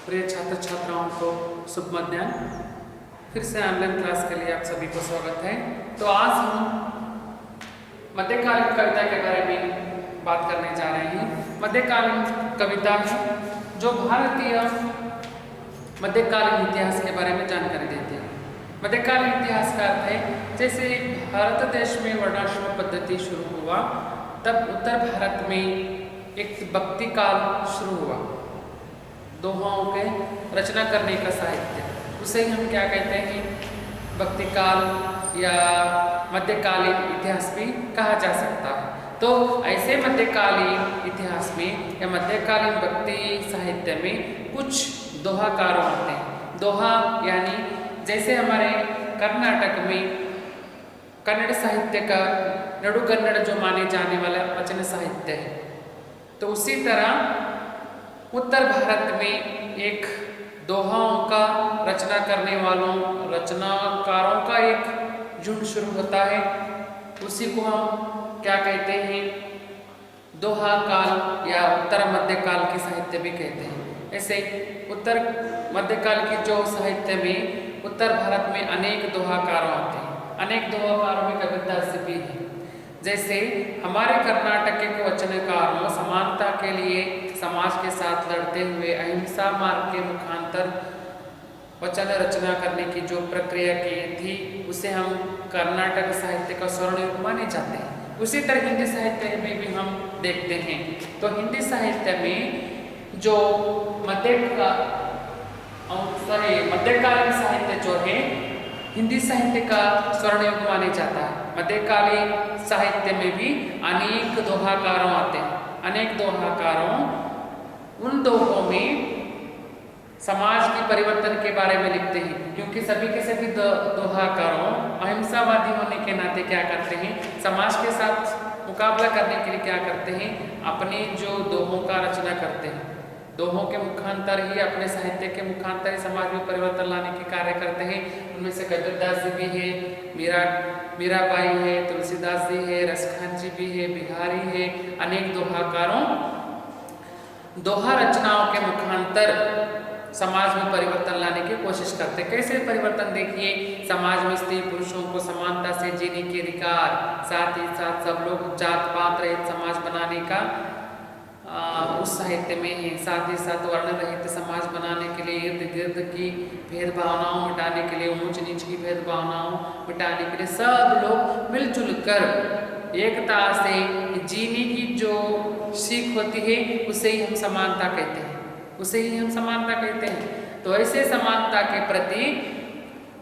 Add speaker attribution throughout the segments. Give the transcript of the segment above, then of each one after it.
Speaker 1: प्रिय छात्र छात्राओं को शुभ मध्याह्न। फिर से ऑनलाइन क्लास के लिए आप सभी को स्वागत है। तो आज हम मध्यकालीन कविता के बारे में बात करने जा रहे हैं। मध्यकालीन कविता है जो भारतीय मध्यकालीन इतिहास के बारे में जानकारी देती है। मध्यकालीन इतिहास का अर्थ है जैसे भारत देश में वर्णाश्रम पद्धति शुरू हुआ तब उत्तर भारत में एक भक्ति काल शुरू हुआ, दोहाओं के रचना करने का साहित्य, उसे हम क्या कहते हैं, भक्ति काल या मध्यकालीन इतिहास भी कहा जा सकता है। तो ऐसे मध्यकालीन इतिहास में या मध्यकालीन भक्ति साहित्य में कुछ दोहाकारों आते हैं। दोहा यानी जैसे हमारे कर्नाटक में कन्नड़ साहित्य का नडु कन्नड़ जो माने जाने वाला वचन साहित्य है, तो उसी तरह उत्तर भारत में एक दोहाओं का रचना करने वालों रचनाकारों का एक झुंड शुरू होता है। उसी को हम क्या कहते हैं, दोहा काल या उत्तर मध्यकाल की साहित्य भी कहते हैं। ऐसे उत्तर मध्यकाल की जो साहित्य में उत्तर भारत में अनेक दोहाकारों आते हैं। अनेक दोहाकारों में कबीरदास भी है। जैसे हमारे कर्नाटक के वचनकारों समानता के लिए समाज के साथ लड़ते हुए अहिंसा मार्ग के मुखांतर वचन रचना करने की जो प्रक्रिया की थी उसे हम कर्नाटक साहित्य का स्वर्ण युग माने जाते हैं। उसी तरह हिंदी साहित्य में भी हम देखते हैं। तो हिंदी साहित्य में जो मध्यकालीन साहित्य जो है हिंदी साहित्य का स्वर्ण युग माने जाता है। मध्यकालीन साहित्य में भी अनेक दोहाकारों आते हैं। अनेक दोहाकारों उन दोहों में समाज के परिवर्तन के बारे में लिखते हैं, क्योंकि सभी के सभी दोहाकारों अहिंसावादी होने के नाते क्या करते हैं, समाज के साथ मुकाबला करने के लिए क्या करते हैं, अपने जो दोहों का रचना करते हैं। दोहों के मुखांतर ही अपने साहित्य के मुखांतर ही समाज में परिवर्तन लाने के कार्य करते हैं। उनमें से कबीरदास जी भी है, मीराबाई है, तुलसीदास जी है, रसखान जी भी है, बिहारी है। अनेक दोहाकारों दोहा रचनाओं के मुखांतर समाज में परिवर्तन लाने की कोशिश करते। कैसे परिवर्तन, देखिए, समाज में स्त्री पुरुषों को समानता से जीने के अधिकार, साथ ही साथ सब लोग जात पात रहित समाज बनाने का उस साहित्य में है। साथ ही साथ वर्ण रहित समाज बनाने के लिए इर्द गिर्द की भेद भावनाओं मिटाने के लिए, ऊंच नीच की भेद भावनाओं मिटाने के लिए सब लोग मिलजुल कर एकता से जीने की जो सीख होती है उसे ही हम समानता कहते हैं। उसे ही हम समानता कहते हैं। तो ऐसे समानता के प्रति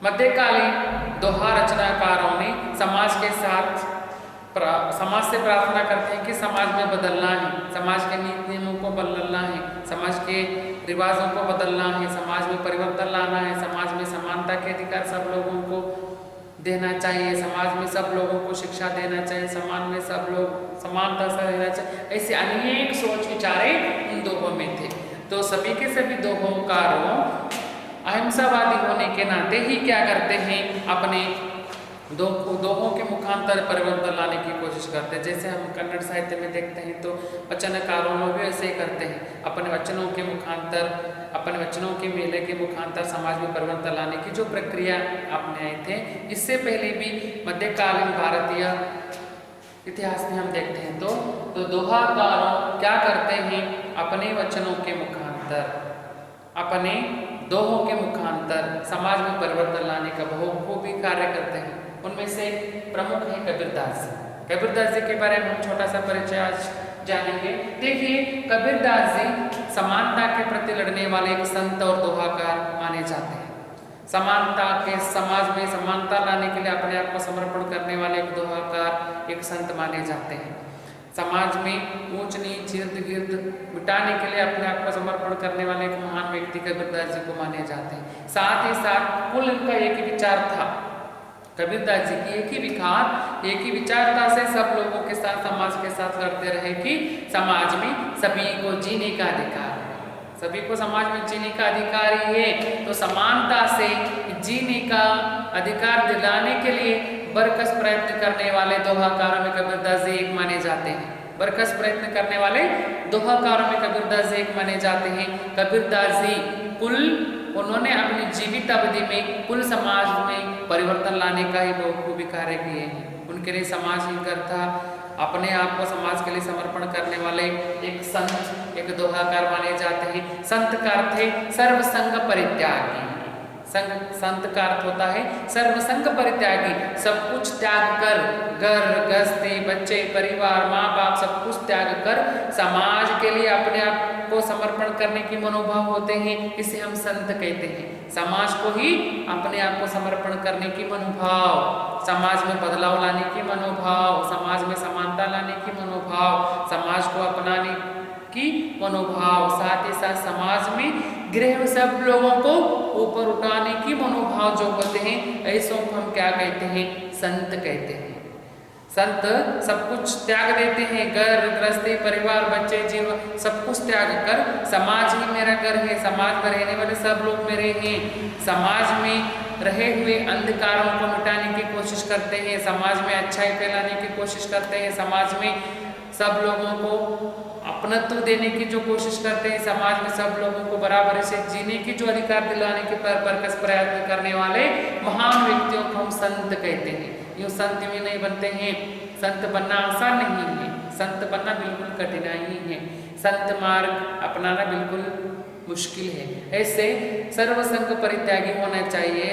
Speaker 1: मध्यकालीन दोहा रचनाकारों ने समाज से प्रार्थना करते हैं कि समाज में बदलना है, समाज के नीति नियमों को बदलना है, समाज के रिवाजों को बदलना है, समाज में परिवर्तन लाना है, समाज में समानता के अधिकार सब लोगों को देना चाहिए, समाज में सब लोगों को शिक्षा देना चाहिए, समाज में सब लोग समानता से रहना चाहिए। ऐसे अनेक सोच विचारे उन दोहों में थे। तो सभी के सभी दोहोकारों अहिंसावादी होने के नाते ही क्या करते हैं, अपने दोहों के मुखांतर परिवर्तन लाने की कोशिश करते हैं। जैसे हम कन्नड़ साहित्य में देखते हैं तो वचनकारों में भी ऐसे ही करते हैं। अपने वचनों के मुखांतर, अपने वचनों के मेले के मुखांतर समाज में परिवर्तन लाने की जो प्रक्रिया अपनाए थे। इससे पहले भी मध्यकालीन भारतीय इतिहास में हम देखते हैं तो दोहाकारों क्या करते हैं, अपने वचनों के मुखांतर, अपने दोहों के मुखांतर समाज में परिवर्तन लाने का बहुखूबी कार्य करते हैं। उनमें से प्रमुख है कबीरदास जी। कबीरदास जी के बारे में हम छोटा सा परिचय आज जानेंगे। देखिए, कबीरदास जी समानता के प्रति लड़ने वाले एक संत और दोहाकार माने जाते हैं। समानता के समाज में समानता लाने के लिए अपने आप को समर्पण करने वाले एक दोहाकार, एक संत माने जाते हैं। समाज में ऊंच नीच इर्द गिर्द मिटाने के लिए अपने आप को समर्पण करने वाले एक महान व्यक्ति कबीरदास जी को माने जाते हैं। साथ ही साथ कुल इनका एक ही विचार था। कबीरदास जी की एक ही विचारता से सब लोगों के साथ, समाज के साथ लड़ते रहे कि समाज में सभी को जीने का अधिकार है, सभी को समाज में जीने का अधिकार ही है। तो समानता से जीने का अधिकार दिलाने के लिए बरकस प्रयत्न करने वाले दोहाकारों में कबीरदास जी एक माने जाते हैं। बरकस प्रयत्न करने वाले दोहाकारों में कबीरदास जी एक माने जाते हैं। कबीरदास जी कुल उन्होंने अपनी जीवित अवधि में कुल समाज में परिवर्तन लाने का ही बखूबी कार्य किए हैं। उनके लिए समाज ही घर था। अपने आप को समाज के लिए समर्पण करने वाले एक संत, एक दोहाकार माने जाते हैं। संत का अर्थ है सर्वसंग परित्यागी। संत का अर्थ होता है सर्वसंग परित्यागी, सब कुछ त्याग कर, घर गृहस्थी, बच्चे, परिवार, माँ बाप सब कुछ त्याग कर समाज के लिए अपने आप को समर्पण करने की मनोभाव होते हैं। इसे हम संत कहते हैं। समाज को ही अपने आप को समर्पण करने की मनोभाव, समाज में बदलाव लाने की मनोभाव, समाज में समानता लाने की मनोभाव, समाज को अपनाने की मनोभाव, साथ ही साथ समाज में गृह सब लोगों को ऊपर उठाने की मनोभाव जो होते हैं, ऐसों को हम क्या कहते हैं? संत कहते हैं। संत सब कुछ त्याग देते हैं, घर गृहस्थी, परिवार, बच्चे, जीवन सब कुछ त्याग कर समाज ही मेरा घर है, समाज में रहने वाले सब लोग मेरे हैं, समाज में रहे हुए अंधकारों को मिटाने की कोशिश करते हैं, समाज में अच्छाई फैलाने की कोशिश करते हैं, समाज में सब लोगों को अपनत्व देने की जो कोशिश करते हैं, समाज में सब लोगों को बराबर से जीने की जो अधिकार दिलाने के परकस प्रयत्न करने वाले महान व्यक्तियों को हम संत कहते हैं। यूँ संत भी नहीं बनते हैं। संत बनना आसान नहीं है, संत बनना बिल्कुल कठिनाई है, संत मार्ग अपनाना बिल्कुल मुश्किल है। ऐसे सर्वसंग परित्यागी होना चाहिए,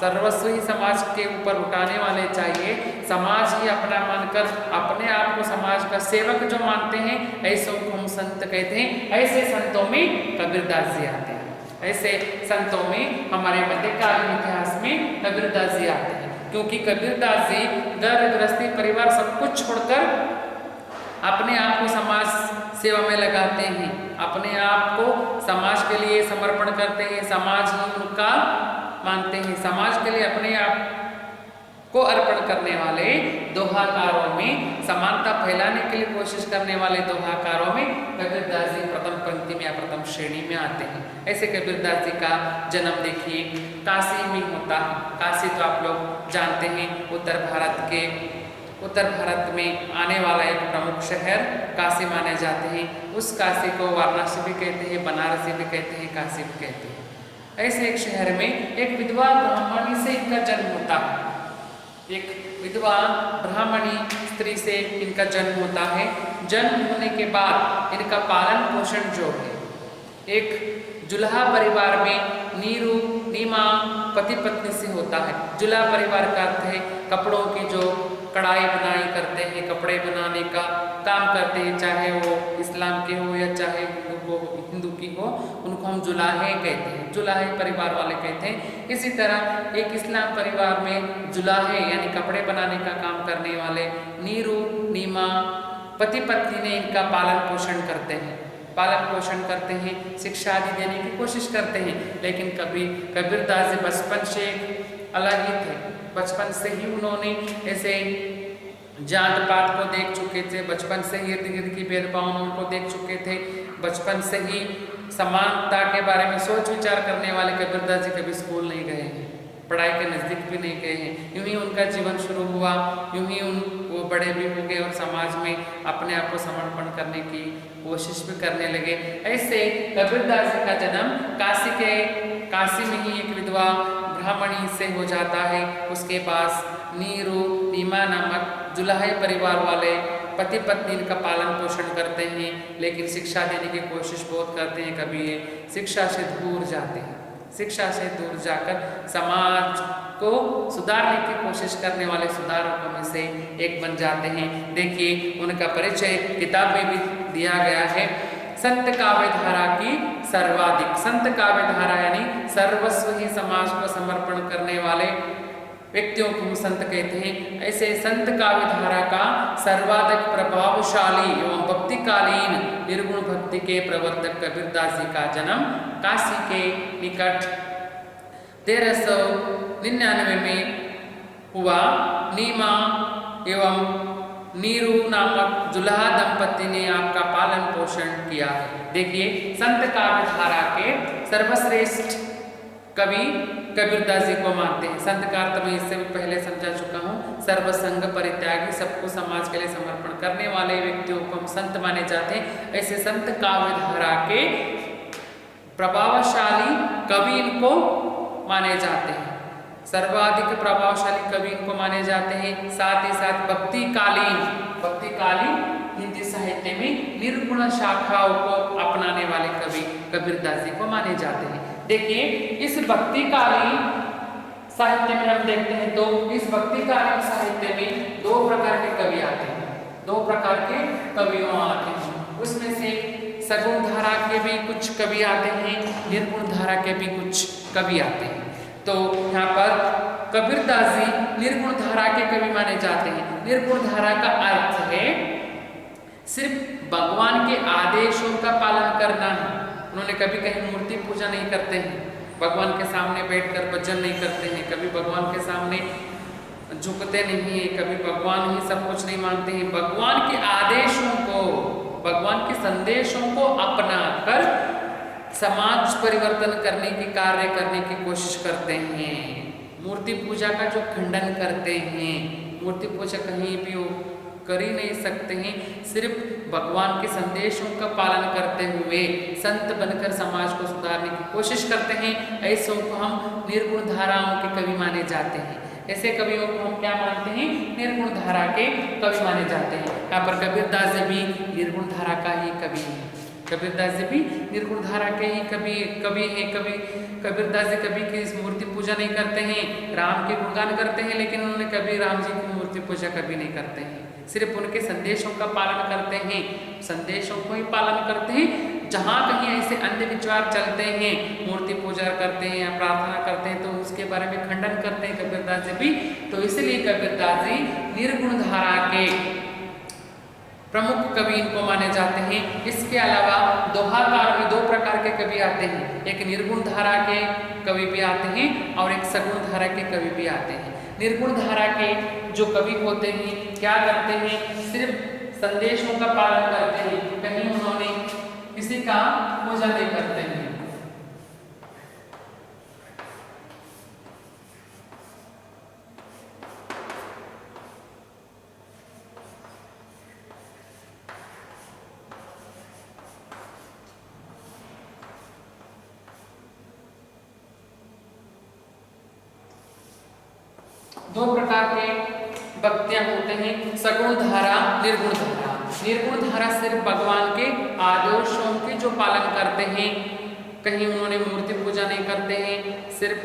Speaker 1: सर्वस्व ही समाज के ऊपर उठाने वाले चाहिए, समाज ही अपना मानकर अपने आप को समाज का सेवक जो मानते हैं, ऐसों को हम संत कहते हैं। ऐसे संतों में कबीरदास जी आते हैं। ऐसे संतों में हमारे मध्यकालीन इतिहास में कबीरदास जी आते हैं, क्योंकि कबीरदास जी घर गृहस्थी, परिवार सब कुछ छोड़कर अपने आप को समाज सेवा में लगाते हैं, अपने आप को समाज के लिए समर्पण करते हैं, समाज ही उनका मानते हैं, समाज के लिए अपने आप को अर्पण करने वाले दोहाकारों में, समानता फैलाने के लिए कोशिश करने वाले दोहाकारों में कबीरदास जी प्रथम पंक्ति में या प्रथम श्रेणी में आते हैं। ऐसे कबीरदास जी का जन्म देखिए काशी में होता है। काशी तो आप लोग जानते हैं उत्तर भारत में आने वाला एक प्रमुख शहर काशी माने जाते हैं। उस काशी को वाराणसी भी कहते हैं, बनारसी भी कहते हैं, काशी भी कहते हैं। ऐसे एक शहर में एक विधवा ब्राह्मणी से इनका जन्म होता है। एक विधवा ब्राह्मणी स्त्री से इनका जन्म होता है। जन्म होने के बाद इनका पालन पोषण जो है एक जुल्हा परिवार में नीरू नीमा पति पत्नी से होता है। जुल्हा परिवार का अर्थ है कपड़ों की जो कढ़ाई बुनाई करते हैं, कपड़े बनाने का काम करते हैं, चाहे वो इस्लाम के हो या चाहे हिंदू की हो, उनको हम जुलाहे कहते हैं, जुलाहे परिवार वाले कहते हैं। इसी तरह एक इस्लाम परिवार में जुलाहे यानी कपड़े बनाने का काम करने वाले नीरू नीमा पति पत्नी ने इनका पालन पोषण करते हैं, शिक्षा आदि देने की कोशिश करते हैं। लेकिन कभी कबीरदास जी बचपन से अलग ही थे। बचपन से ही उन्होंने ऐसे जात पात को देख चुके थे, बचपन से ही इर्द गिर्द की भेदभावनाओं को देख चुके थे, बचपन से ही समानता के बारे में सोच विचार करने वाले कबीरदास जी कभी स्कूल नहीं गए हैं, पढ़ाई के नज़दीक भी नहीं गए हैं। यूं ही उनका जीवन शुरू हुआ, यूं ही वो बड़े भी हो गए और समाज में अपने आप को समर्पण करने की कोशिश भी करने लगे। ऐसे कबीरदास जी का जन्म काशी में ही एक विधवा ब्राह्मणी से हो जाता है। उसके पास नीरू नीमा नामक जुलाहे परिवार वाले पति पत्नी इनका पालन पोषण करते हैं, लेकिन शिक्षा देने की कोशिश बहुत करते हैं। कभी ये शिक्षा से दूर जाते हैं, शिक्षा से दूर जाकर समाज को सुधारने की कोशिश करने वाले सुधारकों में से एक बन जाते हैं। देखिए उनका परिचय किताब में भी दिया गया है। संत काव्य धारा की सर्वाधिक, संत काव्य धारा यानी सर्वस्व ही समाज को समर्पण करने वाले व्यक्तियों को संत कहते हैं। ऐसे संत काव्य धारा का सर्वाधिक प्रभावशाली एवं भक्तिकालीन निर्गुण भक्ति के प्रवर्तक कबीरदास जी का जन्म काशी के निकट 1399 में हुआ। नीमा एवं नीरू नामक जुल्हा दंपति ने आपका पालन पोषण किया है। देखिए संत काव्य धारा के सर्वश्रेष्ठ कवि कबीरदास जी को मानते हैं। संत का अर्थ मैं इससे भी पहले समझा चुका हूँ। सर्वसंग परित्यागी, सबको समाज के लिए समर्पण करने वाले व्यक्तियों को हम संत माने जाते हैं। ऐसे संत काव्य धारा के प्रभावशाली कवि इनको माने जाते हैं, सर्वाधिक प्रभावशाली कवि इनको माने जाते हैं। साथ ही साथ भक्तिकालीन हिंदी साहित्य में निर्गुण शाखाओं को अपनाने वाले कवि कबीरदास जी को माने जाते हैं। देखिए इस भक्तिकालीन साहित्य में हम देखते हैं इस भक्तिकालीन साहित्य में दो प्रकार के कवि आते हैं, दो प्रकार के कवियों आते हैं। उसमें से सगुण धारा के भी कुछ कवि आते हैं, निर्गुण धारा के भी कुछ कवि आते हैं। तो यहाँ पर कबीरदास जी निर्गुण धारा के कवि माने जाते हैं। निर्गुण धारा का अर्थ है सिर्फ भगवान के आदेशों का पालन करना है। उन्होंने कभी कहीं मूर्ति पूजा नहीं करते हैं, भगवान के सामने बैठकर भजन नहीं करते हैं, कभी भगवान के सामने झुकते नहीं है, कभी भगवान ही सब कुछ नहीं मानते हैं। भगवान के आदेशों को, भगवान के संदेशों को अपनाकर समाज परिवर्तन करने की कार्य करने की कोशिश करते हैं। मूर्ति पूजा का जो खंडन करते हैं, मूर्ति पूजा कहीं भी हो कर ही नहीं सकते हैं। सिर्फ भगवान के संदेशों का पालन करते हुए संत बनकर समाज को सुधारने की कोशिश करते हैं। ऐसों को हम निर्गुण धाराओं के कवि माने जाते हैं। ऐसे कवियों को हम क्या मानते हैं? निर्गुण धारा के कवि माने जाते हैं। यहाँ पर कबीरदास जी भी निर्गुण धारा का ही कवि है। कबीरदास जी भी निर्गुण धारा के ही कवि हैं। कबीरदास जी कभी की मूर्ति पूजा नहीं करते हैं, राम के गुणगान करते हैं, लेकिन उन्होंने कभी राम जी की मूर्ति पूजा कभी नहीं करते हैं। सिर्फ उनके संदेशों का पालन करते हैं, संदेशों को ही पालन करते हैं। जहाँ कहीं ऐसे अंधविचार चलते हैं, मूर्ति पूजा करते हैं या प्रार्थना करते हैं, तो उसके बारे में खंडन करते हैं कबीरदास जी भी। तो इसलिए कबीरदास जी निर्गुण धारा के प्रमुख कवि इनको माने जाते हैं। इसके अलावा दोहाकार में दो प्रकार के कवि आते हैं, एक निर्गुण धारा के कवि भी आते हैं और एक सगुण धारा के कवि भी आते हैं। निर्गुण धारा के जो कवि होते हैं क्या करते हैं? सिर्फ संदेशों का पालन करते हैं, कहीं उन्होंने किसी का पूजा नहीं करते हैं। दो प्रकार के भक्तियां होते हैं, सगुण धारा, निर्गुण धारा। निर्गुण धारा सिर्फ भगवान के आदेशों के जो पालन करते हैं, कहीं उन्होंने मूर्ति पूजा नहीं करते हैं, सिर्फ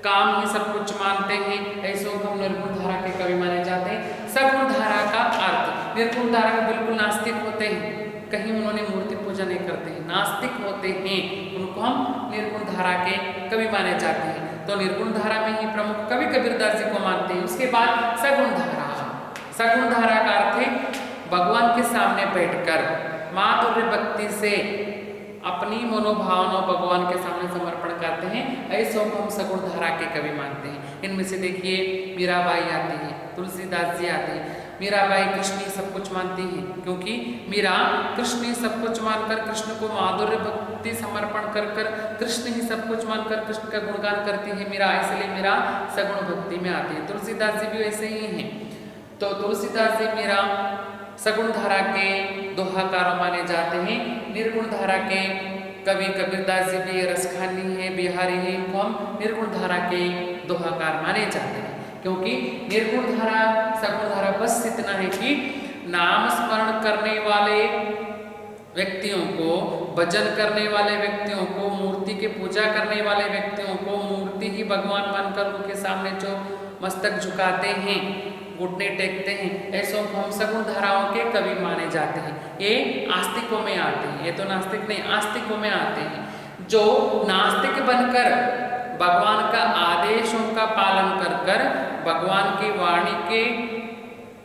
Speaker 1: काम ही सब कुछ मानते हैं, ऐसों को निर्गुण धारा के कवि माने जाते हैं। सगुण धारा का अर्थ, निर्गुण धारा में बिल्कुल नास्तिक होते हैं, कहीं उन्होंने मूर्ति पूजा नहीं करते हैं, नास्तिक होते हैं, उनको हम निर्गुण धारा के कवि माने जाते हैं। तो निर्गुण धारा में ही प्रमुख कवि कबीरदास जी को मानते हैं। उसके बाद सगुण धारा। सगुण धारा का अर्थ है भगवान के सामने बैठकर माधुर्य भक्ति से अपनी मनोभावना भगवान के सामने समर्पण करते हैं, ऐसों को हम सगुण धारा के कवि मानते हैं। इनमें से देखिए मीराबाई आती है, तुलसीदास जी आते हैं। मीराबाई कृष्ण ही सब कुछ मानती हैं, क्योंकि मीरा कृष्ण ही सब कुछ मानकर कृष्ण को माधुर्य भक्ति समर्पण कर कर कृष्ण ही सब कुछ मानकर कृष्ण का गुणगान करती है मीरा, इसलिए मीरा सगुण भक्ति में आती है। तुलसीदास जी भी वैसे ही हैं। तो तुलसीदास जी मीरा सगुण धारा के दोहाकारों माने जाते हैं। निर्गुण धारा के कवि कबीरदास जी भी रसखानी है, बिहारी है, इनको हम निर्गुण धारा के दोहाकार माने जाते हैं। क्योंकि निर्गुण धारा सगुण धारा बस इतना है कि नाम स्मरण करने वाले व्यक्तियों को, भजन करने वाले व्यक्तियों को, मूर्ति की पूजा करने वाले व्यक्तियों को मूर्ति ही भगवान मानकर उनके सामने जो मस्तक झुकाते हैं, घुटने टेकते हैं, ऐसों को हम सगुण धाराओं के कवि माने जाते हैं। ये आस्तिकों में आते हैं, ये तो नास्तिक नहीं, आस्तिकों में आते हैं। जो नास्तिक बनकर भगवान का आदेशों का पालन कर कर, भगवान की वाणी के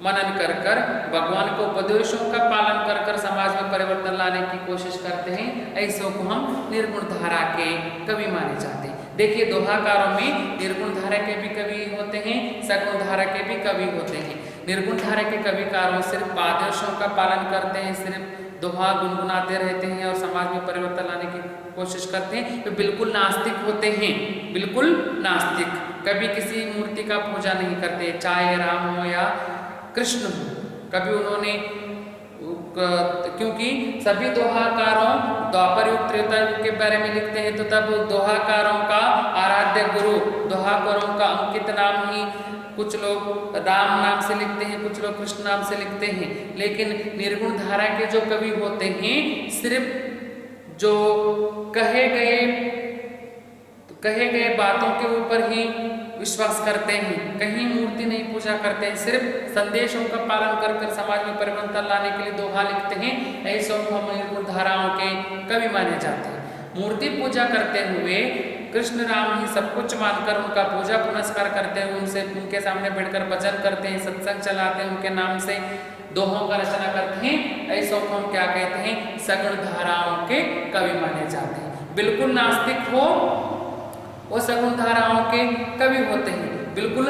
Speaker 1: मनन कर कर, भगवान को उपदेशों का पालन कर कर समाज में परिवर्तन लाने की कोशिश करते हैं, ऐसों को हम निर्गुण धारा के कवि माने जाते हैं। देखिए दोहाकारों में निर्गुण धारा के भी कवि होते हैं, सगुण धारा के भी कवि होते हैं। निर्गुण धारा के कविकारों सिर्फ आदेशों का पालन करते हैं, सिर्फ दोहा गुनगुनाते रहते हैं और समाज में परिवर्तन लाने की कोशिश करते हैं। तो बिल्कुल नास्तिक होते हैं, बिल्कुल नास्तिक, कभी किसी मूर्ति का पूजा नहीं करते, चाहे राम हो या कृष्ण हो। कभी उन्होंने क्योंकि सभी दोहाकारों द्वापर युग त्रेता युग के बारे में लिखते हैं, तो तब दोहाकारों का आराध्य गुरु, दोहाकारों का अंकित नाम ही कुछ लोग राम नाम से लिखते हैं, कुछ लोग कृष्ण नाम से लिखते हैं। लेकिन निर्गुण धारा के जो कवि होते हैं सिर्फ जो कहे गए बातों के ऊपर ही विश्वास करते हैं, कहीं मूर्ति नहीं पूजा करते हैं, सिर्फ संदेशों का पालन कर समाज में परिवर्तन लाने के लिए दोहा लिखते हैं। ऐसे हम निर्गुण धाराओं के कवि माने जाते हैं। मूर्ति पूजा करते हुए कृष्ण राम ही सब कुछ मानकर उनका पूजा पुनस्कार करते हैं, उनके सामने बैठकर भजन करते हैं, सत्संग चलाते हैं, उनके नाम से दोहों का रचना करते हैं। ऐसों को हम क्या कहते हैं? सगुण धाराओं के कवि माने जाते हैं। बिल्कुल नास्तिक हो वो सगुण धाराओं के कवि होते हैं, बिल्कुल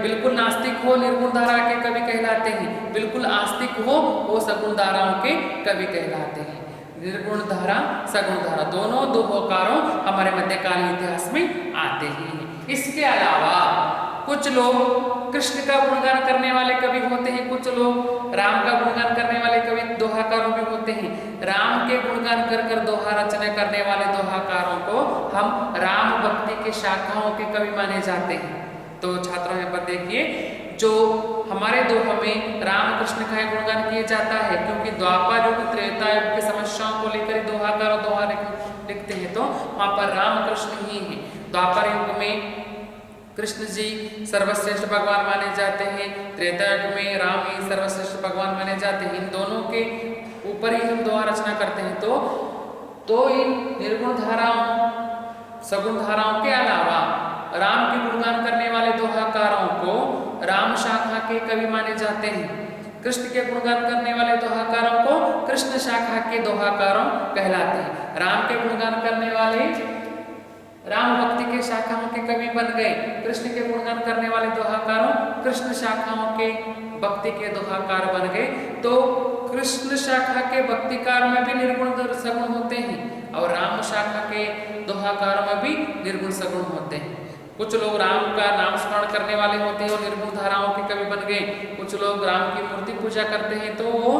Speaker 1: बिल्कुल नास्तिक हो निर्गुण धारा के कवि कहलाते हैं, बिल्कुल आस्तिक हो वो सगुण धाराओं के कवि कहलाते हैं। निर्गुण धारा सगुण धारा दोनों दोहोकारों हमारे मध्यकालीन इतिहास में आते हैं। इसके अलावा कुछ लोग कृष्ण का गुणगान करने वाले कवि होते हैं, कुछ लोग राम का गुणगान करने वाले कवि दोहाकारों भी होते हैं। राम के गुणगान कर दोहा रचना करने वाले दोहाकारों को हम राम भक्ति के शाखाओं के कवि माने जाते हैं। तो छात्रों यहाँ पर देखिए, जो हमारे दोहों में राम कृष्ण का गुणगान किया जाता है, क्योंकि द्वापर युग त्रेता युग की समस्याओं को लेकर दोहाकार और दोहा लिखते हैं, तो वहाँ पर राम कृष्ण ही है। द्वापर युग में कृष्ण जी सर्वश्रेष्ठ भगवान माने जाते हैं, त्रेता युग में राम ही सर्वश्रेष्ठ भगवान माने जाते हैं। इन दोनों के ऊपर ही हम दोहा रचना करते हैं। तो इन निर्गुण धाराओं सगुण धाराओं के अलावा राम के गुणगान करने वाले दोहाकारों को राम शाखा के कवि माने जाते हैं। कृष्ण के गुणगान करने वाले दोहाकारों को कृष्ण शाखा के दोहाकारों कहलाते हैं। राम के गुणगान करने वाले राम भक्ति के शाखाओं के कवि बन गए, कृष्ण के गुणगान करने वाले दोहाकारों कृष्ण शाखाओं के भक्ति के दोहाकार बन गए। तो कृष्ण शाखा के भक्तिकार में भी निर्गुण सगुण होते हैं और राम शाखा के दोहाकारों में भी निर्गुण सगुण होते हैं। कुछ लोग राम का नाम स्मरण करने वाले होते हैं और निर्गुण धाराओं के कवि बन गए। कुछ लोग राम की मूर्ति पूजा करते हैं तो वो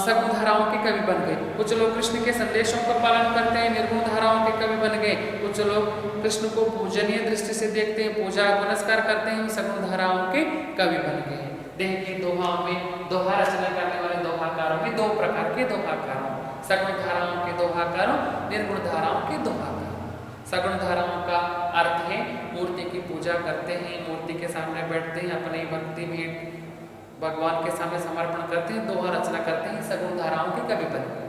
Speaker 1: सगुण धाराओं के कवि बन गए। कुछ लोग कृष्ण के संदेशों का पालन करते हैं, निर्गुण धाराओं के कवि बन गए। कुछ लोग कृष्ण को पूजनीय दृष्टि से देखते हैं, पूजा पुनस्कार करते हैं, सगुण धाराओं के कवि बन गए। देखिए, दोहाओं में दोहा रचना करने वाले दोहाकारों में दो प्रकार के दोहाकारों, सगुण धाराओं के दोहाकारों, निर्गुण धाराओं के दोहाकारों। सगुण धाराओं का अर्थ है मूर्ति की पूजा करते हैं, मूर्ति के सामने बैठते हैं, अपनी भक्ति भेंट भगवान के सामने समर्पण करते हैं, दोहा रचना करते हैं, सगुण धाराओं के कवि बन गए।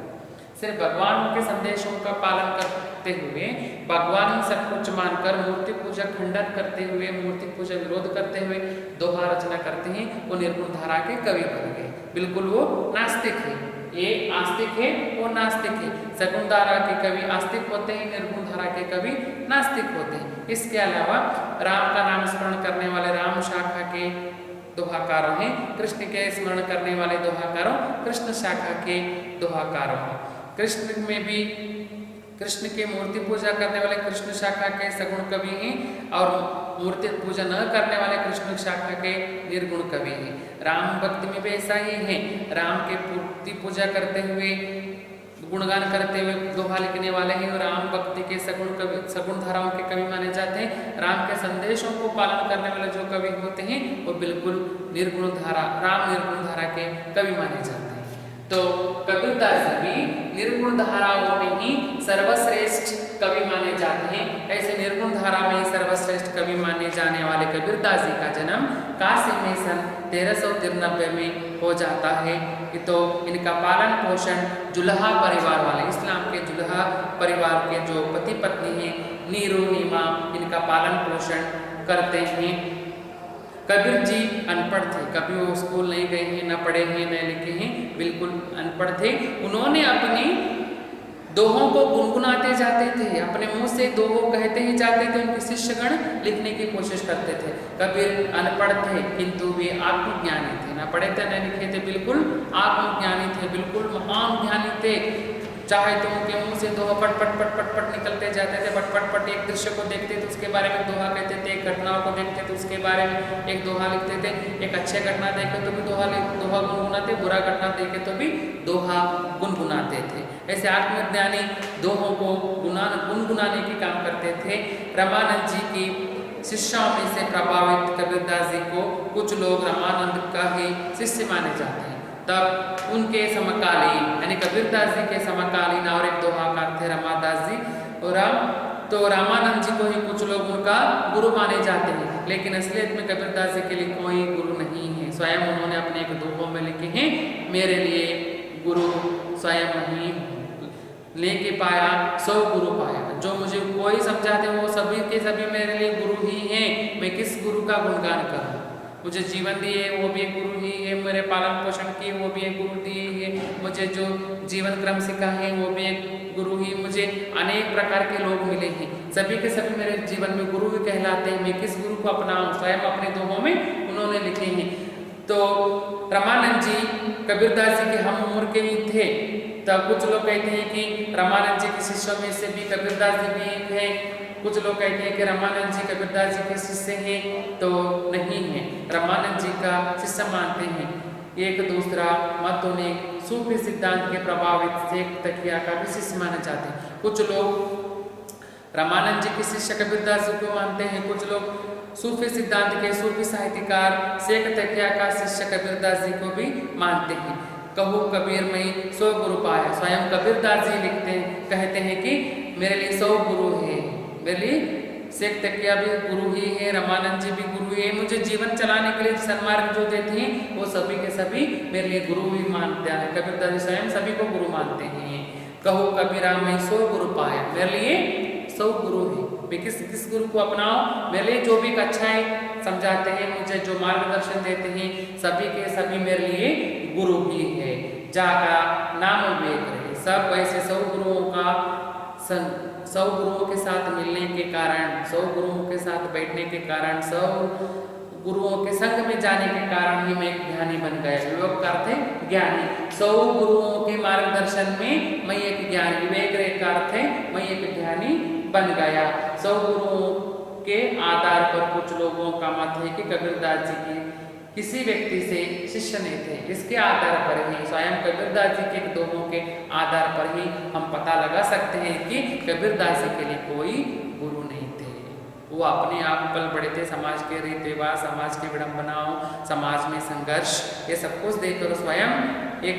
Speaker 1: सिर्फ भगवान के संदेशों का पालन करते हुए, भगवान ही सब कुछ मानकर मूर्ति पूजा खंडन करते हुए, मूर्ति पूजा विरोध करते हुए दोहा रचना करते हैं, वो निर्गुण धारा के कवि बन गए। बिल्कुल वो नास्तिक है, ये आस्तिक है, वो नास्तिक है। सगुण धारा के कवि आस्तिक होते हैं, निर्गुण धारा के कवि नास्तिक होते हैं। इसके अलावा राम का नाम स्मरण करने वाले राम शाखा के दोहाकारों हैं, कृष्ण के स्मरण करने वाले दोहाकारों कृष्ण शाखा के दोहाकारों हैं। कृष्ण में भी कृष्ण के मूर्ति पूजा करने वाले कृष्ण शाखा के सगुण कवि हैं और मूर्ति पूजा न करने वाले कृष्ण शाखा के निर्गुण कवि हैं। राम भक्ति में भी ऐसा ही है, राम के मूर्ति पूजा करते हुए गुणगान करते हुए दोहा लिखने वाले हैं और राम भक्ति के सगुण धाराओं के कवि माने जाते हैं। राम के संदेशों को पालन करने वाले जो कवि होते हैं वो बिल्कुल निर्गुण धारा, राम निर्गुण धारा के कवि माने जाते हैं। तो कबीरदास भी निर्गुण धाराओं में ही सर्वश्रेष्ठ कवि माने जाते हैं। ऐसे निर्गुण धारा में सर्वश्रेष्ठ कवि माने जाने वाले कबीरदास जी का जन्म काशी में सन 1393 में हो जाता है। तो इनका पालन पोषण जुल्हा परिवार वाले, इस्लाम के जुल्हा परिवार के जो पति पत्नी हैं नीरू नीमा, इनका पालन पोषण करते हैं। कबीर जी अनपढ़ थे, कभी वो स्कूल नहीं गए हैं, न पढ़े हैं, न लिखे हैं, बिल्कुल अनपढ़ थे। उन्होंने अपनी दोहों को गुनगुनाते जाते थे, अपने मुंह से दोहों कहते ही जाते थे, उनके शिष्यगण लिखने की कोशिश करते थे। कबीर अनपढ़ थे किंतु वे आत्मज्ञानी थे, न पढ़े थे न लिखे थे, बिल्कुल आत्मज्ञानी थे, बिल्कुल महान ज्ञानी थे। चाहे तो उनके मुंह से दोहा पट पट पट पट पट निकलते जाते थे, पट पट पट। एक दृश्य को देखते थे उसके बारे में दोहा कहते थे, एक घटनाओं को देखते थे उसके बारे में एक दोहा लिखते थे, एक अच्छे घटना देखे तो भी दोहा बुरा घटना देखे तो भी दोहा गुनगुनाते थे। ऐसे आत्मज्ञानी दोहों को गुनगुनाने की काम करते थे। रामानंद जी की शिष्यों में से प्रभावित कबीरदास जी को कुछ लोग रामानंद का ही शिष्य माने जाते हैं। तब उनके समकालीन यानी कबीरदास जी के समकालीन और एक दोहाकार थे रामादास जी और तो रामानंद जी को ही कुछ लोग उनका गुरु माने जाते हैं, लेकिन असलियत में कबीरदास जी के लिए कोई गुरु नहीं है। स्वयं उन्होंने अपने एक दोहों में लिखे हैं, मेरे लिए गुरु स्वयं ही लेके पाया सौ गुरु पाया। जो मुझे कोई समझाते वो सभी के सभी मेरे लिए गुरु ही हैं। मैं किस गुरु का गुणगान करूं? मुझे जीवन दिए वो भी एक गुरु ही है, मेरे पालन पोषण किए वो भी एक गुरु दिए है, मुझे जो जीवन क्रम सिखा है वो भी एक गुरु ही, मुझे अनेक प्रकार के लोग मिले हैं, सभी के सभी मेरे जीवन में गुरु ही कहलाते हैं। मैं किस गुरु को अपनाऊं? स्वयं अपने दोहों में उन्होंने लिखे हैं। तो रामानंद जी कबीरदास जी के हम उम्र के ही थे। तब कुछ लोग कहते हैं कि रामानंद जी के शिष्यों में से भी कबीरदास जी भी एक है। कुछ लोग कहते हैं कि रामानंद जी कबीरदास जी के शिष्य हैं, तो नहीं है, रामानंद जी का शिष्य मानते हैं। एक दूसरा मत उन्हें सूफी सिद्धांत के प्रभावित शेख तकिया का भी शिष्य माने जाते हैं। कुछ लोग रामानंद जी के शिष्य कबीरदास जी को मानते हैं, कुछ लोग सूफी सिद्धांत के सूफी साहित्यकार शेख तकिया का शिष्य कबीरदास जी को भी मानते हैं। कहूँ कबीर में 100 गुरु पाया, स्वयं कबीरदास जी लिखते हैं, कहते हैं कि मेरे लिए 100 गुरु है, मेरे लिए शेख तकिया भी गुरु ही है, रामानंद जी भी गुरु है, मुझे जीवन चलाने के लिए सन्मार्ग जो देते हैं वो सभी के सभी मेरे लिए गुरु ही मानते हैं। कबीरदास जी स्वयं सभी को गुरु मानते हैं। कहो कबीरा में 100 गुरु पाया, मेरे लिए 100 गुरु है, मैं किस गुरु को अपनाऊं? मेरे लिए जो भी कक्षाएं समझाते हैं, मुझे जो मार्गदर्शन देते हैं, सभी के सभी मेरे लिए गुरु ही है। जाका नाम विवेक रहे, सब ऐसे 100 गुरुओं का 100 गुरुओं के साथ मिलने के कारण, 100 गुरुओं के साथ बैठने के कारण, 100 गुरुओं के संग में जाने के कारण ही मैं एक ज्ञानी बन गया। विवेक का अर्थ है ज्ञानी। 100 गुरुओं के मार्गदर्शन में मैं एक ज्ञानी, विवेक का अर्थ है मैं एक ज्ञानी बन गया। 100 गुरुओं के आधार पर कुछ लोगों का मत है कि कबीरदास जी की किसी व्यक्ति से शिष्य नहीं थे। इसके आधार पर ही स्वयं कबीरदास जी के दोहों के आधार पर ही हम पता लगा सकते हैं कि कबीरदास जी के लिए कोई गुरु नहीं थे। वो अपने आप पल बड़े थे, समाज के रीत रिवाज, समाज की विडंबनाओं, समाज में संघर्ष, ये सब कुछ देखकर स्वयं एक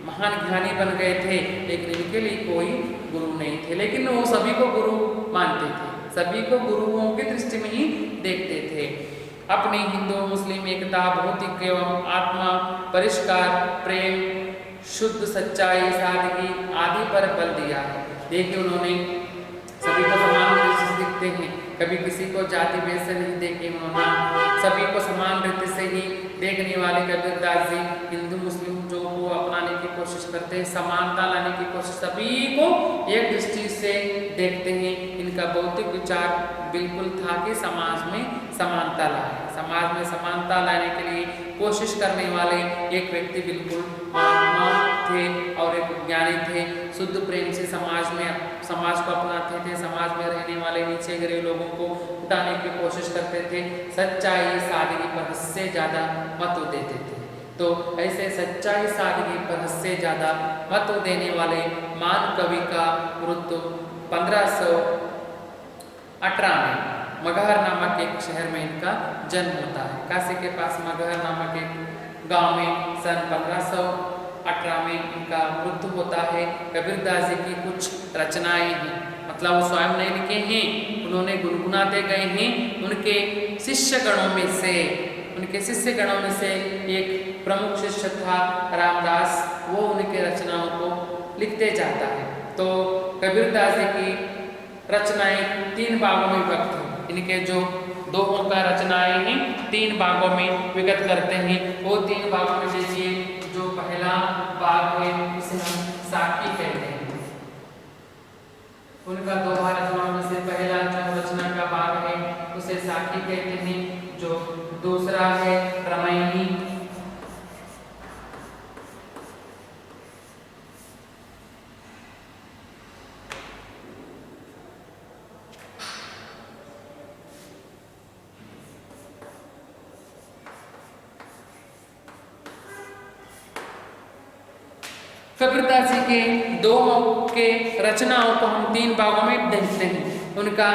Speaker 1: महान ज्ञानी बन गए थे, लेकिन इनके लिए कोई गुरु नहीं थे। लेकिन वो सभी को गुरु मानते थे, सभी को गुरुओं की दृष्टि में ही देखते थे। अपनी हिंदू मुस्लिम एकता, भौतिक एवं आत्मा परिष्कार, प्रेम, शुद्ध सच्चाई, सादगी आदि पर बल दिया है। देखिए उन्होंने सभी को समान दृष्टि से देखते हैं, कभी किसी को जाति भेद से नहीं देखे, उन्होंने सभी को समान रीति से ही देखने वाले कबीरदास जी हिंदू मुस्लिम जो को अपनाने की कोशिश करते हैं, समानता लाने की कोशिश, सभी को एक दृष्टि से देखते हैं। इनका बौद्धिक विचार बिल्कुल था कि समाज में समानता लाए, समाज में समानता लाने के लिए कोशिश करने वाले एक व्यक्ति बिल्कुल महात्मा थे और एक ज्ञानी थे। शुद्ध प्रेम से समाज को अपनाते थे, समाज में रहने वाले नीचे गिरे लोगों को उठाने की कोशिश करते थे। सच्चाई सादगी पर हद से ज़्यादा महत्व देते थे। तो ऐसे सच्चाई सादगी पर हद से ज़्यादा महत्व देने वाले महान कवि का मृत्यु 1518 में मगहर नामक एक शहर में इनका जन्म होता है। काशी के पास मगहर नामक एक गांव में सन 1518 में इनका मृत्यु होता है। कबीरदास जी की कुछ रचनाएं हैं, मतलब वो स्वयं नहीं लिखे हैं, उन्होंने गुनगुनाते गए हैं। उनके शिष्य गणों में से एक प्रमुख शिष्य था रामदास, वो उनके रचनाओं को लिखते जाता है। तो कबीरदास जी की रचनाएं 3 भागों में विभक्त हैं। इनके जो दोहों का रचनाएं हैं 3 भागों में विगत करते हैं। वो 3 भागों में देखिए, जो पहला भाग है उसे हम साखी कहते हैं। उनका दोहा रचनाओं में से पहला जो रचना का भाग है उसे साखी कहते हैं। जो दूसरा है रामायणी, कबीरदास जी के दोहों के रचनाओं को हम 3 भागों में देखते हैं। उनका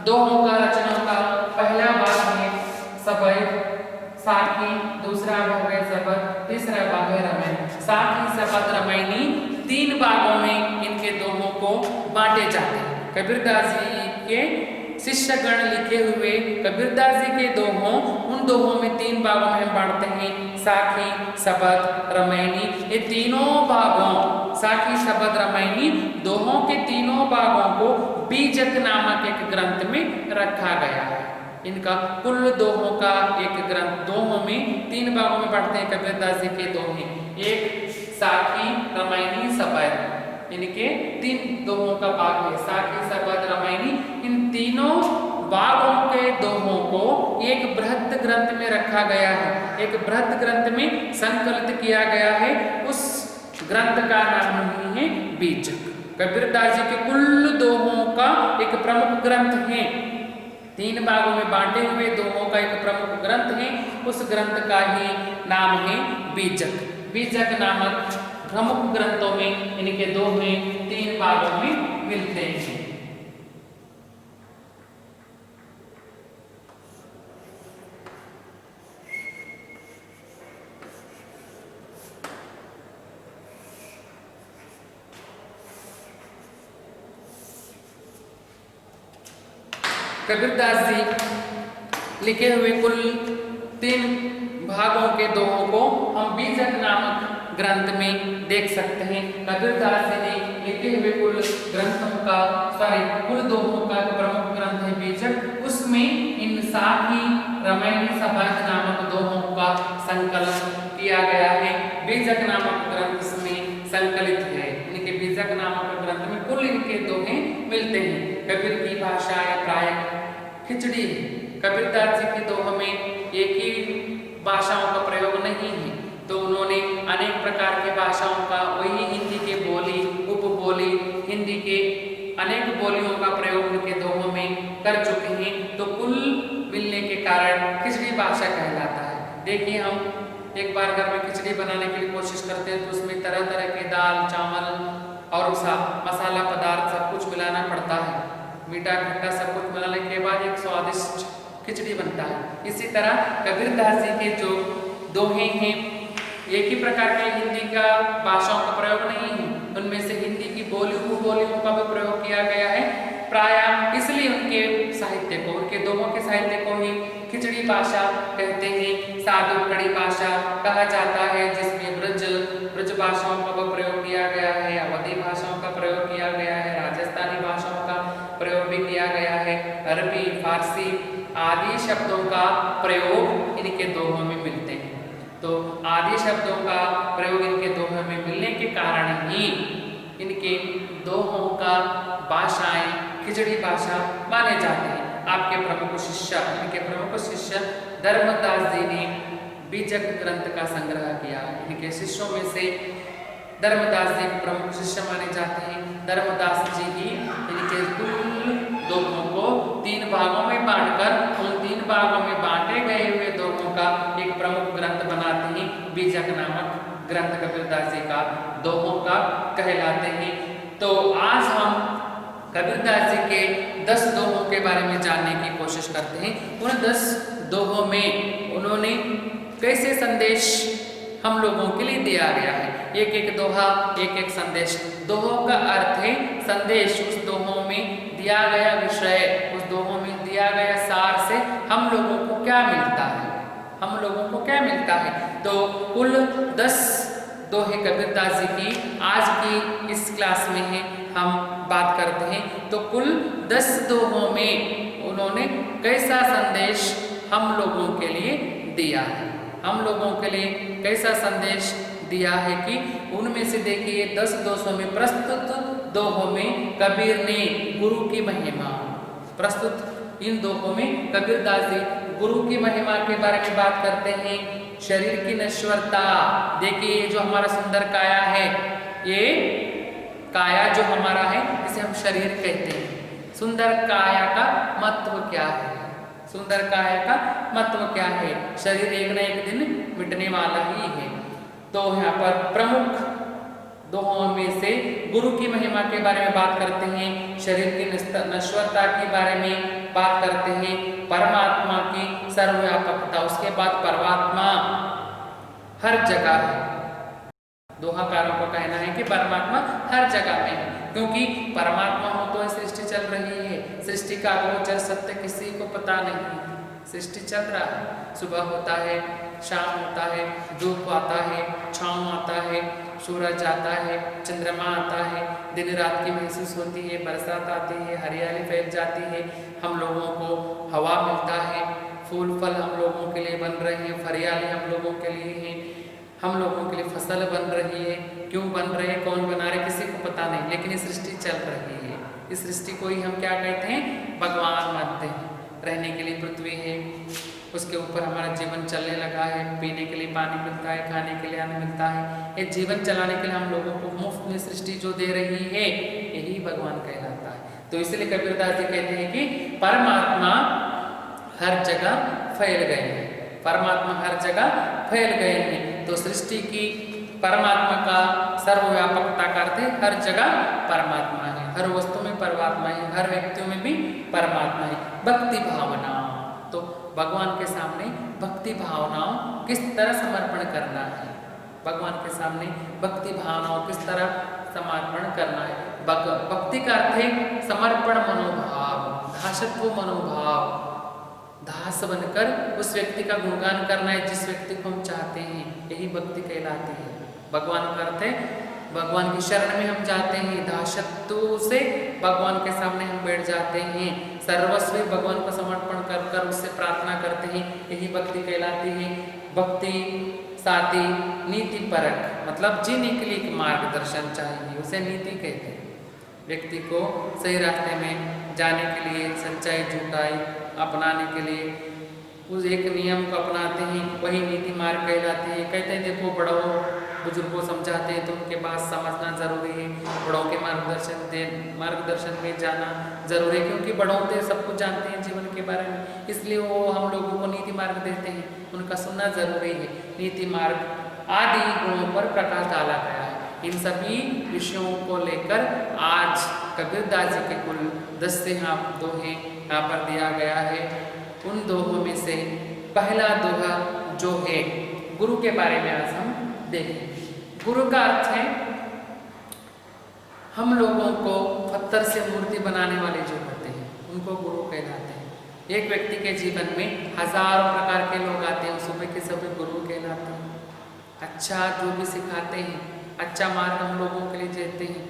Speaker 1: दोहों का रचनाओं का पहला भाग है सबई साखी, दूसरा भाग है सबद, तीसरा भाग है रमैनी। साखी सबद रमैनी 3 भागों में इनके दोहों को बांटे जाते हैं। कबीरदास जी के शिष्यगण लिखे हुए कबीरदास जी के दोहों, उन दोहों में 3 भागों में हम बांटते हैं, साखी सबद रमैनी। ये तीनों भागों साखी सबद रमैनी दोहों के तीनों भागों को बीजक नामक एक ग्रंथ में रखा गया है। इनका कुल दोहों का एक ग्रंथ, दोहों में 3 भागों में बांटते हैं कबीरदास जी के दोहे, एक साखी रमैनी सबद, इनके 3 दोहों का भाग है साखी सबद रमैनी। इन तीनों भागों के दोहों को एक बृहद ग्रंथ में रखा गया है, एक बृहद ग्रंथ में संकलित किया गया है। उस ग्रंथ का नाम ही है बीजक। कबीरदास जी के कुल दोहों का एक प्रमुख ग्रंथ है, 3 भागों में बांटे हुए दोहों का एक प्रमुख ग्रंथ है, उस ग्रंथ का ही नाम है बीजक। बीजक नामक प्रमुख ग्रंथों में इनके दोहे 3 भागों में मिलते हैं। कबीरदास जी लिखे हुए कुल 3 भागों के दोहों को हम बीजक नामक ग्रंथ में देख सकते हैं। कबीरदास जी ने लिखे हुए कुल ग्रंथों का कुल दोहों का प्रमुख ग्रंथ है बीजक। उसमें इन साखी रमैनी सबद नामक दोहों का संकलन किया गया है। बीजक नामक ग्रंथ इसमें संकलित है। इनके बीजक नामक ग्रंथ में कुल इनके दोहे मिलते हैं। कबीर की भाषा प्राय खिचड़ी है। कबीरदास जी के दोहों में एक ही भाषाओं का प्रयोग नहीं है, तो उन्होंने अनेक प्रकार की भाषाओं का, वही हिंदी के बोली, उपबोली, हिंदी के अनेक बोलियों का प्रयोग उनके दोहों में कर चुके हैं। तो कुल मिलने के कारण खिचड़ी भाषा कहलाता है। देखिए, हम एक बार घर में खिचड़ी बनाने के लिए कोशिश करते हैं तो उसमें तरह तरह के दाल, चावल और मसाला पदार्थ सब कुछ मिलाना पड़ता है। मीठा खट्टा सब कुछ मिलाने के बाद एक स्वादिष्ट खिचड़ी बनता है। इसी तरह कबीरदास जी के जो दोहे हैं, एक ही प्रकार के हिंदी का भाषाओं का प्रयोग नहीं है, उनमें से हिंदी की बोलियों का भी प्रयोग किया गया है। प्रायः इसलिए उनके साहित्य को, उनके दोहों के साहित्य को ही खिचड़ी भाषा कहते हैं। साधु खड़ी भाषा कहा जाता है, जिसमें ब्रज भाषाओं का प्रयोग किया गया है, अवधी भाषाओं का प्रयोग किया गया है, राजस्थानी भाषाओं का प्रयोग भी किया गया है, अरबी, फारसी आदि शब्दों का प्रयोग इनके दोहों में मिलते हैं। तो आदि शब्दों का प्रयोग इनके दोहों में मिलने के कारण ही इनके दोहों का भाषाएं खिचड़ी भाषा माने जाते हैं। आपके इनके प्रमुख शिष्य धर्मदास जी ने बीजक ग्रंथ का संग्रह किया। इनके शिष्यों में से धर्मदास जी प्रमुख शिष्य माने जाते हैं। धर्मदास जी ही इनके कुल दोहों को 3 भागों में बांटकर, उन 3 भागों में बांटे गए हुए दोहों का एक प्रमुख ग्रंथ बनाते हैं। बीजक नामक ग्रंथ कबीरदास जी का दोहों का कहलाते हैं। तो आज हम कबीरदास जी के 10 दोहों के बारे में जानने की कोशिश करते हैं। उन 10 दोहों में उन्होंने कैसे संदेश हम लोगों के लिए दिया गया है। एक एक दोहा, एक एक संदेश। दोहों का अर्थ है संदेश। उस दोहों में दिया गया विषय, उस दोहों में दिया गया सार से हम लोगों को क्या मिलता है, हम लोगों को क्या मिलता है। तो कुल 10 दोहे कबीरदास जी की आज की इस क्लास में है हम बात करते हैं। तो कुल 10 दोहों में उन्होंने कैसा संदेश हम लोगों के लिए दिया है, हम लोगों के लिए कैसा संदेश दिया है कि उनमें से देखिए 10 दोहों में, प्रस्तुत दोहों में कबीर ने गुरु की महिमा, प्रस्तुत इन दोहों में कबीरदास जी गुरु की महिमा के बारे में बात करते हैं। शरीर की नश्वरता, देखिए जो हमारा सुंदर काया है, ये काया जो हमारा है इसे हम शरीर कहते हैं। सुंदर काया का महत्व क्या है, सुंदर काया का महत्व क्या है। शरीर एक न एक दिन मिटने वाला ही है। तो यहाँ पर प्रमुख गुरु की महिमा के बारे में बात करते हैं, शरीर की नश्वरता के बारे में बात करते हैं, परमात्मा की सर्वव्यापकता, उसके बाद परमात्मा हर जगह है। दोहाकारों का कहना है कि परमात्मा हर जगह में है, क्योंकि परमात्मा हो तो सृष्टि चल रही है। सृष्टि का गोचर सत्य किसी को पता नहीं, सृष्टि चल रहा है। सुबह होता है, शाम होता है, धूप आता है, छाँव आता है, सूरज आता है, चंद्रमा आता है, दिन रात की महसूस होती है, बरसात आती है, हरियाली फैल जाती है, हम लोगों को हवा मिलता है, फूल फल हम लोगों के लिए बन रहे हैं, हरियाली हम लोगों के लिए है, हम लोगों के लिए फसल बन रही है। क्यों बन रहे हैं, कौन बना रहे, किसी को पता नहीं, लेकिन ये सृष्टि चल रही है। इस सृष्टि को ही हम क्या कहते हैं, भगवान मानते हैं। रहने के लिए पृथ्वी है, उसके ऊपर हमारा जीवन चलने लगा है, पीने के लिए पानी मिलता है, खाने के लिए अन्न मिलता है। ये जीवन चलाने के लिए हम लोगों को मुफ्त में सृष्टि जो दे रही है, यही भगवान कहलाता है। तो इसलिए कबीरदास जी कहते हैं कि परमात्मा हर जगह फैल गए हैं, परमात्मा हर जगह फैल गए हैं। तो सृष्टि की परमात्मा का सर्वव्यापकता का अर्थ है हर जगह परमात्मा है, हर वस्तु में परमात्मा है, हर व्यक्तियों में भी परमात्मा है। भक्ति भावना, तो भगवान के सामने भक्ति भावनाओं किस तरह समर्पण करना है, भगवान के सामने भक्ति भावनाओं किस तरह समर्पण करना है। भक्ति का अर्थ है समर्पण मनोभाव, दासत्व मनोभाव, दास बनकर उस व्यक्ति का गुणगान करना है जिस व्यक्ति को हम चाहते हैं, यही भक्ति कहलाती है। भगवान का अर्थ है भगवान की शरण में हम जाते हैं, दासत्व से भगवान के सामने हम बैठ जाते हैं, सर्वस्व भगवान को समर्पण कर कर उससे प्रार्थना करते हैं, यही भक्ति कहलाती है। भक्ति साथी नीति परक, मतलब जीने के लिए मार्गदर्शन चाहिए, उसे नीति कहते हैं। व्यक्ति को सही रास्ते में जाने के लिए, सच्चाई झूठाई अपनाने के लिए उस एक नियम को अपनाते हैं, वही नीति मार्ग कहलाते हैं। कहते हैं देखो बड़ों बुजुर्गों समझाते हैं तो उनके बात समझना जरूरी है, बड़ों के मार्गदर्शन में जाना जरूरी है, क्योंकि बड़ों से सब कुछ जानते हैं जीवन के बारे में, इसलिए वो हम लोगों को नीति मार्ग देते हैं, उनका सुनना जरूरी है। नीति मार्ग आदि गुणों पर प्रकाश डाला गया है। इन सभी विषयों को लेकर आज कबीरदास जी के कुल 10 से दोहे यहाँ पर दिया गया है। उन दोहों में से पहला दोहा जो है गुरु के बारे में आज हम देखें। गुरु का अर्थ है हम लोगों को पत्थर से मूर्ति बनाने वाले जो होते हैं उनको गुरु कहलाते हैं। एक व्यक्ति के जीवन में हजारों प्रकार के लोग आते हैं, सुबह के सभी गुरु कहलाते हैं। अच्छा जो भी सिखाते हैं, अच्छा मार्ग हम लोगों के लिए देते हैं,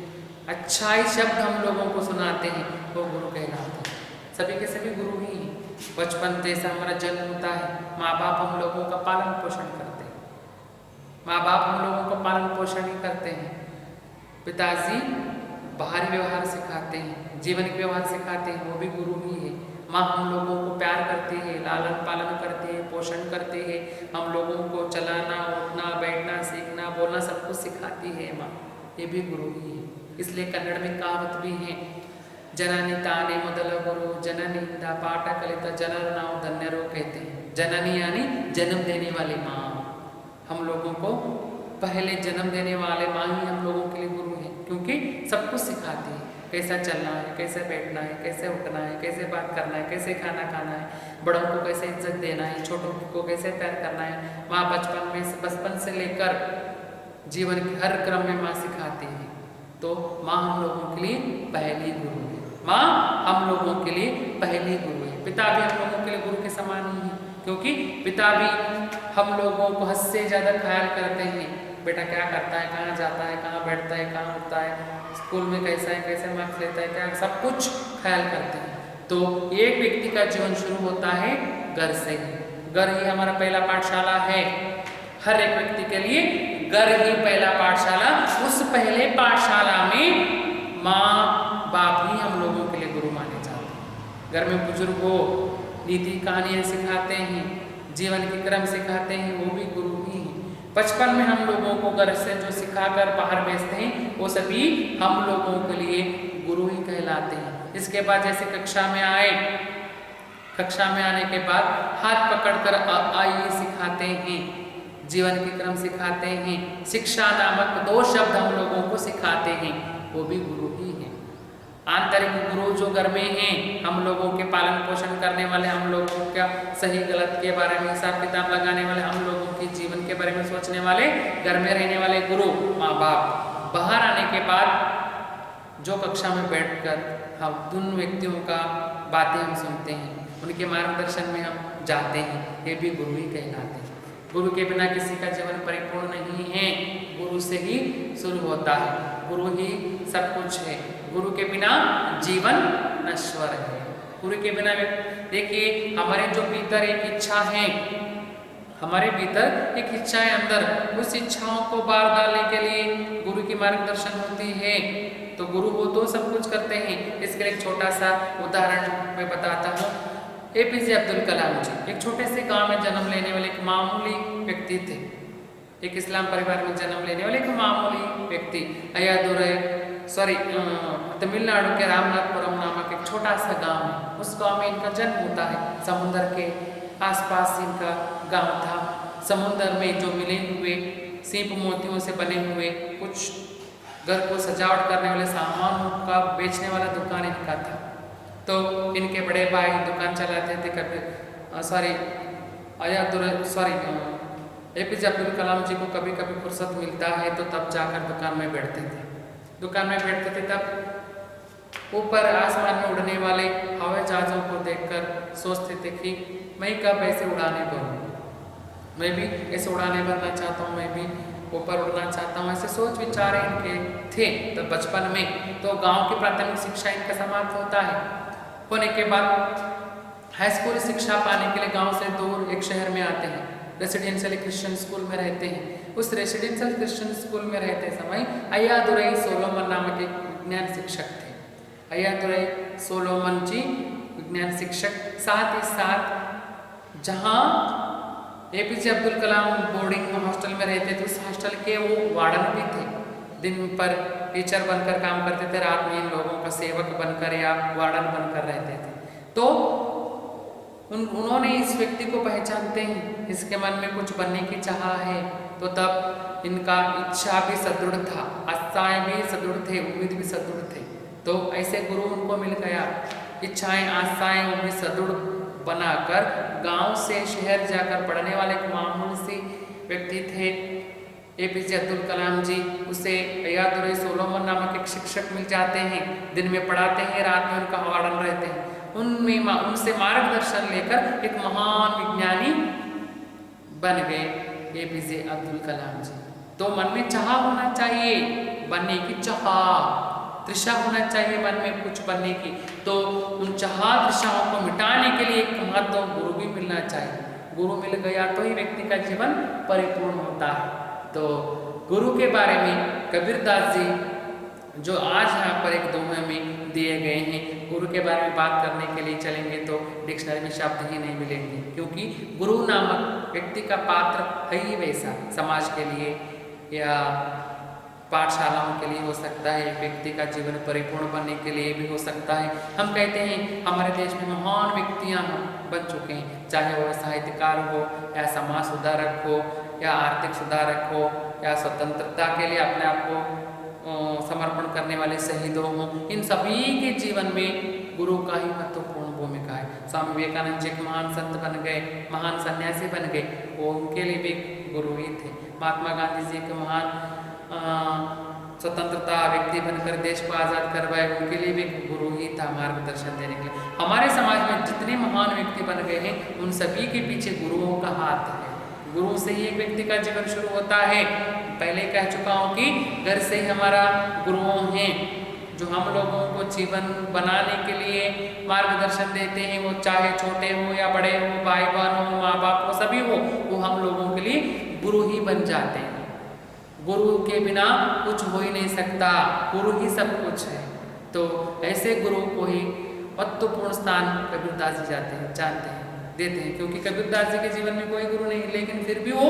Speaker 1: अच्छा ही शब्द हम लोगों को सुनाते हैं, वो गुरु कहलाते हैं। सभी के सभी गुरु ही हैं। बचपन जैसा हमारा जन्म होता है, माँ बाप हम लोगों का पालन पोषण करते हैं, माँ बाप हम लोगों का पालन पोषण ही करते हैं। पिताजी बाहरी व्यवहार सिखाते हैं, जीवन के व्यवहार सिखाते हैं, वो भी गुरु ही है। माँ हम लोगों को प्यार करती है, लालन पालन करती है, पोषण करती है, हम लोगों को चलाना उठना बैठना सीखना बोलना सब कुछ सिखाती है माँ, ये भी गुरु ही है। इसलिए कन्नड़ में कहावत भी है, जननी ताने मुदल गुरु जननी दा पाठ कलित जनर नाव धन्यरो कहते हैं। जननी यानी जन्म देने वाली माँ, हम लोगों को पहले जन्म देने वाले माँ ही हम लोगों के लिए गुरु है, क्योंकि सब कुछ सिखाती है, कैसा चलना है, कैसे बैठना है, कैसे उठना है, कैसे बात करना है, कैसे खाना खाना है, बड़ों को कैसे इज्जत देना है, छोटों को कैसे प्यार करना है। माँ बचपन से लेकर जीवन के हर क्रम में माँ सिखाती है। तो माँ हम लोगों के लिए पहली गुरु है, माँ हम लोगों के लिए पहली गुरु है। पिता भी हम लोगों के लिए गुरु के समान ही है, क्योंकि पिता भी हम लोगों को हद से ज़्यादा ख्याल करते हैं, बेटा क्या करता है, कहाँ जाता है, कहाँ बैठता है, कहाँ उठता है, स्कूल में कैसा है, कैसे मार्क्स लेता है, क्या सब कुछ ख्याल करते हैं। तो एक व्यक्ति का जीवन शुरू होता है घर से, घर ही हमारा पहला पाठशाला है। हर एक व्यक्ति के लिए घर ही पहला पाठशाला। उस पहले पाठशाला में माँ बाप ही हम लोगों के लिए गुरु माने जाते हैं। घर में बुजुर्गों नीति कहानियाँ सिखाते हैं, जीवन के क्रम सिखाते हैं, वो भी गुरु ही हैं। बचपन में हम लोगों को घर से जो सिखाकर बाहर भेजते हैं वो सभी हम लोगों के लिए गुरु ही कहलाते हैं। इसके बाद जैसे कक्षा में आए, कक्षा में आने के बाद हाथ पकड़कर आइए सिखाते हैं, जीवन के क्रम सिखाते हैं, शिक्षा नामक 2 शब्द हम लोगों को सिखाते हैं, वो भी गुरु ही है। आंतरिक गुरु जो घर में हैं, हम लोगों के पालन पोषण करने वाले, हम लोगों का सही गलत के बारे में हिसाब किताब लगाने वाले, हम लोगों के जीवन के बारे में सोचने वाले, घर में रहने वाले गुरु माँ बाप। बाहर आने के बाद जो कक्षा में बैठकर हम उन व्यक्तियों का बातें हम सुनते हैं, उनके मार्गदर्शन में हम जाते हैं, ये भी गुरु ही कहलाते हैं। गुरु के बिना किसी का जीवन परिपूर्ण नहीं है, गुरु से ही शुरू होता है, गुरु ही सब कुछ है। गुरु के बिना जीवन नश्वर है। गुरु के बिना देखिए, हमारे जो भीतर एक इच्छा है, हमारे भीतर एक इच्छा है अंदर, उस इच्छाओं को बाहर डालने के लिए गुरु की मार्गदर्शन होती है। तो गुरु वो तो सब कुछ करते हैं। इसके लिए एक छोटा सा उदाहरण मैं बताता हूँ। APJ अब्दुल कलाम जी एक छोटे से गांव में जन्म लेने वाले एक मामूली व्यक्ति थे। एक इस्लाम परिवार में जन्म लेने वाले एक मामूली व्यक्ति, तमिलनाडु के रामनाथपुरम नामक एक छोटा सा गांव है। उस गांव में इनका जन्म होता है। समुद्र के आसपास इनका गांव था। समुद्र में जो मिले हुए सीप मोतियों से बने हुए कुछ घर को सजावट करने वाले सामान का बेचने वाला दुकान इनका था। तो इनके बड़े भाई दुकान चलाते थे। कभी APJ अब्दुल कलाम जी को कभी कभी फुर्सत मिलता है तो तब जाकर दुकान में बैठते थे। दुकान में बैठते थे तब ऊपर आसमान में उड़ने वाले हवाई जहाज़ों को देखकर सोचते थे कि मैं कब ऐसे उड़ाने बनूं, मैं भी ऐसे उड़ाने बनना चाहता हूँ, मैं भी ऊपर उड़ना चाहता हूँ। ऐसे सोच विचार इनके थे तो बचपन में। तो गांव की प्राथमिक शिक्षा इनका समाप्त होता है। होने के बाद हाई स्कूल शिक्षा पाने के लिए गांव से दूर एक शहर में आते हैं। रेसिडेंशियल क्रिश्चियन स्कूल में रहते हैं। उस रेसिडेंशियल क्रिश्चियन स्कूल में रहते समय अय्यादुरई सोलोमन नामक एक विज्ञान शिक्षक थे। अय्यादुरई सोलोमन जी विज्ञान शिक्षक, साथ ही साथ जहाँ APJ Abdul Kalam boarding hostel में रहते थे, उस हॉस्टल के वो वार्डन भी थे। दिन पर टीचर बनकर काम करते थे, रात में इन लोगों का सेवक बनकर या वार्डन बनकर रहते थे। तो उन्होंने इस व्यक्ति को पहचानते हैं, इसके मन में कुछ बनने की चाह है। तो तब इनका इच्छा भी सदृढ़ था, आशाएं भी सदृढ़ थे, उम्मीद भी सदृढ़ थे। तो ऐसे गुरु उनको मिल गया। इच्छाएं आशाएं उम्मीद सदृढ़ बनाकर गांव से शहर जाकर पढ़ने वाले एक मामूली सी व्यक्ति थे APJ अब्दुल कलाम जी। उसे अय्यादुरई सोलोमन नामक एक शिक्षक मिल जाते हैं। दिन में पढ़ाते हैं, रात में उनका वार्डन रहते हैं। उनसे मार्गदर्शन लेकर एक महान विज्ञानी बन गए APJ अब्दुल कलाम जी। तो मन में चाह होना चाहिए, बनने की चाह, तृषा होना चाहिए मन में कुछ बनने की। तो उन चाह तृषाओं को मिटाने के लिए एक महत्व गुरु भी मिलना चाहिए। गुरु मिल गया तो ही व्यक्ति का जीवन परिपूर्ण होता है। तो गुरु के बारे में कबीरदास जी जो आज यहाँ पर एक दोहे में दिए गए हैं, गुरु के बारे में बात करने के लिए चलेंगे तो डिक्शनरी में शब्द ही नहीं मिलेंगे, क्योंकि गुरु नामक व्यक्ति का पात्र है ही वैसा। समाज के लिए या पाठशालाओं के लिए हो सकता है, एक व्यक्ति का जीवन परिपूर्ण बनने के लिए भी हो सकता है। हम कहते हैं हमारे देश में महान व्यक्तियाँ बन चुके हैं, चाहे वो साहित्यकार हो या समाज सुधारक हो या आर्थिक सुधारक हो या स्वतंत्रता के लिए अपने आप को समर्पण करने वाले शहीदों हों। इन सभी के जीवन में गुरु का ही महत्वपूर्ण भूमिका है। स्वामी विवेकानंद जी एक महान संत बन गए, महान सन्यासी बन गए, वो उनके लिए भी गुरु ही थे। महात्मा गांधी जी के महान स्वतंत्रता व्यक्ति बनकर देश को आज़ाद करवाए, उनके लिए भी गुरु ही था मार्गदर्शन देने के लिए। हमारे समाज में जितने महान व्यक्ति बन गए हैं, उन सभी के पीछे गुरुओं का हाथ है। गुरु से ही एक व्यक्ति का जीवन शुरू होता है। पहले कह चुका हूँ कि घर से ही हमारा गुरुओं हैं, जो हम लोगों को जीवन बनाने के लिए मार्गदर्शन देते हैं। वो चाहे छोटे हो या बड़े हो, भाई बहन हो, माँ बाप हो, सभी हो, वो हम लोगों के लिए गुरु ही बन जाते हैं। गुरु के बिना कुछ हो ही नहीं सकता, गुरु ही सब कुछ है। तो ऐसे गुरु को ही महत्वपूर्ण स्थान कबीरदास जी जानते हैं, देते हैं, क्योंकि कबीरदास जी के जीवन में कोई गुरु नहीं, लेकिन फिर भी वो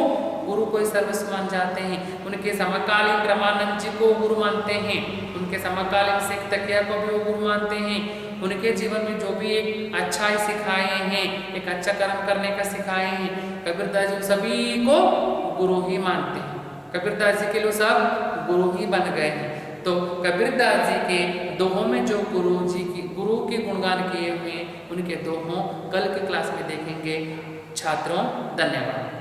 Speaker 1: गुरु को सर्वस्व मान जाते हैं। उनके समकालीन ब्रह्मानंद जी को गुरु मानते हैं, उनके समकालीन सिख तकिया को भी वो गुरु मानते हैं। उनके जीवन में जो भी एक अच्छाई सिखाए हैं, एक अच्छा कर्म करने का सिखाए हैं, कबीरदास जी सभी को गुरु ही मानते हैं। कबीरदास जी के लोग सब गुरु ही बन गए हैं। तो कबीरदास जी के दोहों में जो गुरु के गुणगान किए हुए उनके दोहों कल के क्लास में देखेंगे। छात्रों धन्यवाद।